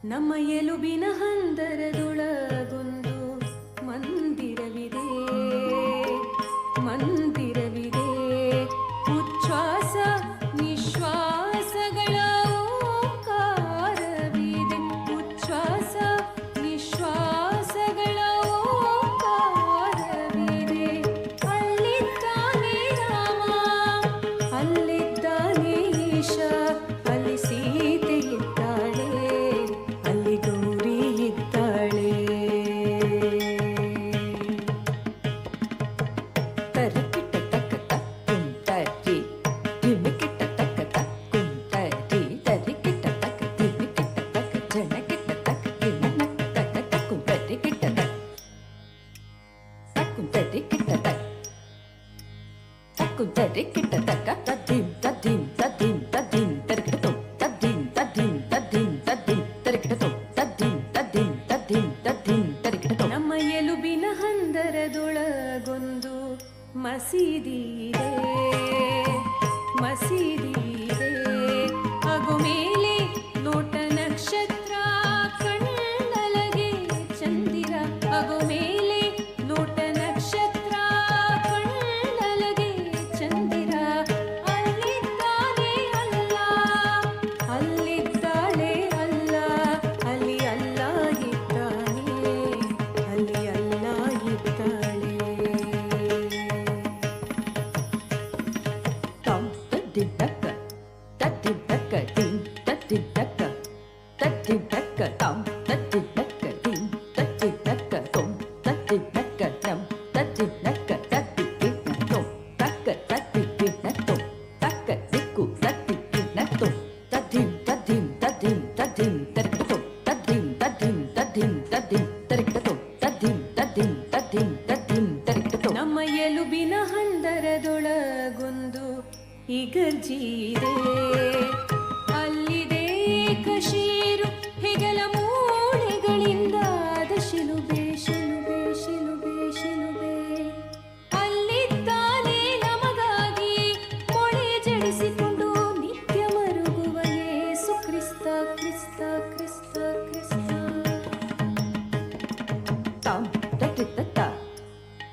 ನಮ್ಮ ಎಲುಬಿನ ಹಂದರದೊಳಗೊಂದು ಮಂದಿರವಿದೆ, ಮಂದಿರವಿದೆ. ಉಚ್ಛ್ವಾಸ ನಿಶ್ವಾಸಗಳ ಓಂಕಾರವಿದೆ, ಉಚ್ಛ್ವಾಸ ನಿಶ್ವಾಸಗಳ ಓಂಕಾರವಿದೆ. ಅಲ್ಲಿದ್ದಾನೆ ರಾಮ, ಅಲ್ಲಿದ್ದಾನೆ ಈಶ, ಅಲ್ಲಿ ಸೀತೆ ಇದ್ದಾಳೆ, ಅಲ್ಲಿ ಗೌರಿ ಇದ್ದಾಳೆ. ತರಿಕಿಟ್ಟ ತಕ್ಕ ಕುಂತರಿ ತಿಮಿಕಿಟ್ಟ ತಕ್ಕ ಕುಂತರಿ ತರಿಕಿಟ್ಟ ತಕ್ಕ ತಿಮಿಕಿಟ್ಟ ತಕ್ಕ ಜನಕಿಟ್ಟ ತಕ್ಕ ತಿನ್ನ ತಕ್ಕ ಕುಂತರಿ ಕಿಟ್ಟ ಕುಂತರಿ ಕಿಟ್ಟ ಕುಂತರಿ ಕಿಟ್ಟ ತಕ್ಕ ತದ್ದಿಂ ತದ್ದಿಂ ತದ್ದಿಂ ತದ್ದಿಂ ತರಿಕಿಟ್ಟು ತದ್ದಿಂ ತದ್ದಿಂ ತದ್ದಿಂ ತದ್ದಿಂ ತರಿಕಿಟ್ಟು ತದ್ದಿಂ ತದ್ದಿಂ ತದ್ದಿಂ ತದ್ದಿಂ ತರಿಕಿಟ್ಟು. ನಮ್ಮ ಎಲುಬಿನ ಹಂದರದೊಳಗೊಂದು ಮಸೀದಿ ಇದೆ, ಮಸೀದಿ ಇದೆ. ಹಾಗೂ ಮೇಲೆ ನೋಟ ನಕ್ಷತ್ರ, ಕಣ್ಣಲಗೆ ಚಂದಿರ. ಹಾಗೂ ಮೇಲೆ ನೋಟ ನಕ್ಷತ್ರ, ಕಣ್ಣಲಗೆ ಚಂದಿರ. ಅಲ್ಲಿದ್ದಾನೆ ಅಲ್ಲ, ಅಲ್ಲಿದ್ದಾಳೆ ಅಲ್ಲ, ಅಲ್ಲಿ ಅಲ್ಲ ಇದ್ದಾನೆ, ಅಲ್ಲಿ ಅಲ್ಲ ಇದ್ದಾಳೆ. ತಾಂ ತದ್ದಿಂ ತಕ್ಕ ತದ್ದಿಂ ತಕ್ಕ ದಿಂ ತದ್ದಿಂ ತಕ್ಕ ತದ್ದಿಂ ತಕ್ಕ ತಾಂ ತದ್ದಿಂ ತಕ್ಕ ದಿಂ ತದ್ದಿಂ ತಕ್ಕ ತೊಂ ತದ್ದಿಂ ತಕ್ಕ ನಂ ತದ್ದಿಂ ತಕ್ಕ ತದ್ದಿಂ ಕಿಟ್ನ ತೊಂ ತಕ್ಕ ತದ್ದಿಂ ಕಿಟ್ನ ತೊಂ ತಕ್ಕ ದಿಕ್ಕು ತದ್ದಿಂ ಕಿಟ್ನ ತೊಂ ತದ್ದಿಂ ತದ್ದಿಂ ತದ್ದಿಂ ತದ್ದಿಂ ತರಿಕಿಟ ತೊಂ ತದ್ದಿಂ ತದ್ದಿಂ ತದ್ದಿಂ ತದ್ದಿಂ ತರಿಕಿಟ ತೊಂ ತದ್ದಿಂ ತದ್ದಿಂ ತದ್ದಿಂ ತದ್ದಿಂ ತರಿಕಿಟ ತೊಂ. ನಮ್ಮ ಎಲುಬಿನ ಹಂದರದೊಳಗೊಂದು ಇಗರ್ಜಿ ಇದೆ, ಅಲ್ಲಿದೆ ಕಶೀರು. ಹೆಗಲ ಮೂಳೆಗಳಿಂದಾದ ಶಿಲುಬೆ, ಶಿಲುಬೆ, ಶಿಲುಬೆ, ಶಿಲುಬೆ. ಅಲ್ಲಿದ್ದಾನೆ ನಮಗಾಗಿ ಮೊಳೆ ಜಡಿಸಿಕೊಂಡು ನಿತ್ಯ ಮರುಗುವ ಯೇಸು ಕ್ರಿಸ್ತ, ಕ್ರಿಸ್ತ, ಕ್ರಿಸ್ತ, ಕ್ರಿಸ್ತ. ತಾಂ ತಟ್ಟಿ ತತ್ತ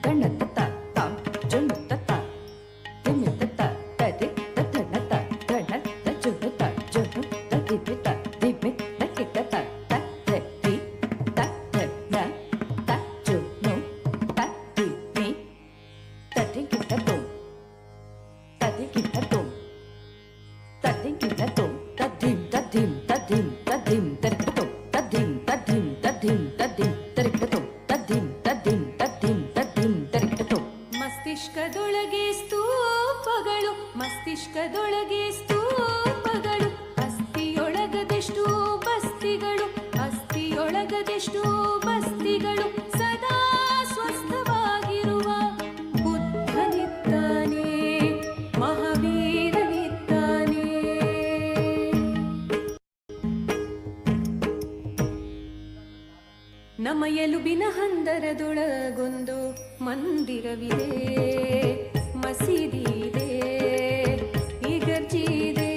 ಗಣ್ಣ ತತ್ತ ತಾಂ ಜೊನ್ನು ತತ್ತ ತಿಮ್ಮಿ ತತ್ತ ತದಿ ತತ್ತ ನತ್ತ ಗಣ್ಣ ತಜ್ಜುನ್ನು ತ ಜೊನ್ನು ತದಿ ಬಿತ್ತ ದಿಮ್ಮಿ ತಕ್ಕಿ ತತ್ತ ತತ್ತೆ ತಿ ತತ್ತೆ ನ ತಜ್ಜುನ್ನು ತದ್ದಿ ಮಿ ತದಿ ಕಿಟ್ಟ ತೊಂ ತದಿ ಕಿಟ್ಟ ತೊಂ ತದಿ ಕಿಟ್ಟ ತೊಂ ತದ್ದಿಂ ತದ್ದಿಂ ತದ್ದಿಂ ತದ್ದಿಂ ತರಿಕಿಟ ತೊಂ ತದ್ದಿಂ ತದ್ದಿಂ ತದ್ದಿಂ ತದ್ದಿಂ ತರಿಕಿಟ ತೊಂ ತದ್ದಿಂ ತದ್ದಿಂ ತದ್ದಿಂ ತದ್ದಿಂ ತರಿಕಿಟ ತೊಂ. ಮಸ್ತಿಷ್ಕದೊಳಗೆ ಸ್ತೂಪಗಳು, ಮಸ್ತಿಷ್ಕದೊಳಗೆ ಸ್ತೂಪಗಳು. ಅಸ್ಥಿಯೊಳಗದೆಷ್ಟು ಬಸ್ತಿಗಳು, ಅಸ್ಥಿಯೊಳಗದೆಷ್ಟು ಬಸ್ತಿಗಳು. ಸದಾ ಸ್ವಸ್ಥವಾಗಿರುವ ಬುದ್ಧನಿದ್ದಾನೆ, ಮಹಾವೀರನಿದ್ದಾನೆ. ನಮ್ಮ ಎಲುಬಿನ ಹಂದರದೊಳಗೊಂದು ಮಂದಿರವಿದೆ, ಮಸೀದಿ ಇದೆ, ಇಗರ್ಜಿ ಇದೆ.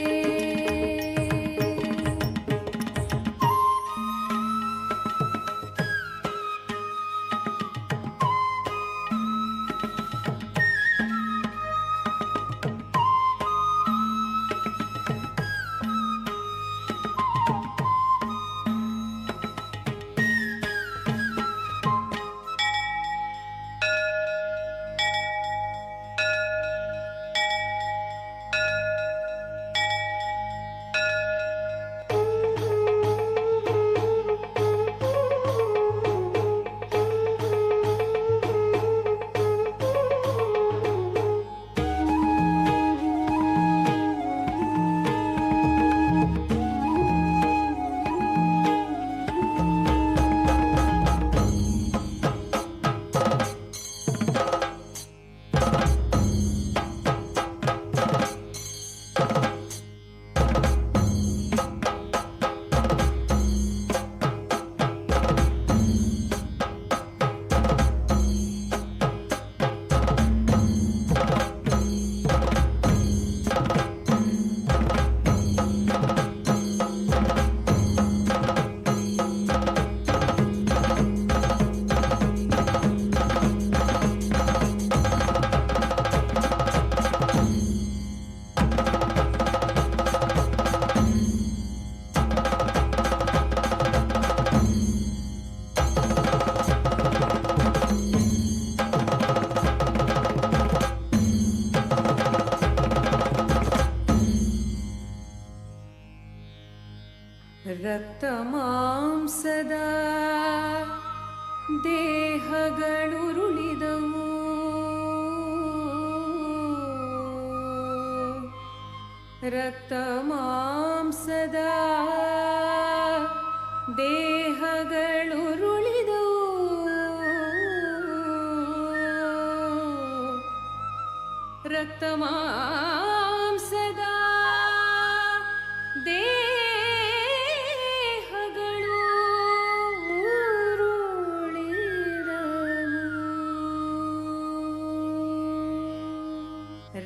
ದೇಹಗಳುರುಳಿದವು ರಕ್ತ ಮಾಂಸದ ದೇಹಗಳುರುಳಿದವು ರಕ್ತ ಮಾಂಸದ ದೇಹಗಳು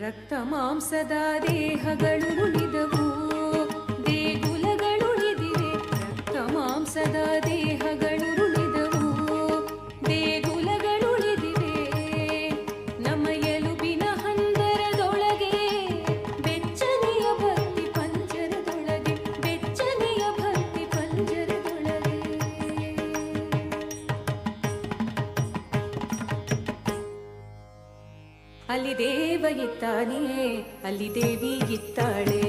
ರಕ್ತ ಮಾಂಸದ ದೇಹಗಳುರುಳಿದವು ದೇಗುಲಗಳುಳಿದಿವೆ ರಕ್ತ ಮಾಂಸದ ದೇಹಗಳುರುಳಿದವು ದೇಗುಲಗಳುಳಿದಿವೆ ನಮ್ಮ ಎಲುಬಿನ ಹಂದರದೊಳಗೆ ಬೆಚ್ಚನೆಯ ಭಕ್ತಿ ಪಂಜರದೊಳಗೆ ಬೆಚ್ಚನೆಯ ಭಕ್ತಿ ಪಂಜರದೊಳಗೆ ಅಲ್ಲಿ ದೇವ ಇದ್ದಾನೆ ಅಲ್ಲಿ ದೇವಿ ಇದ್ದಾಳೆ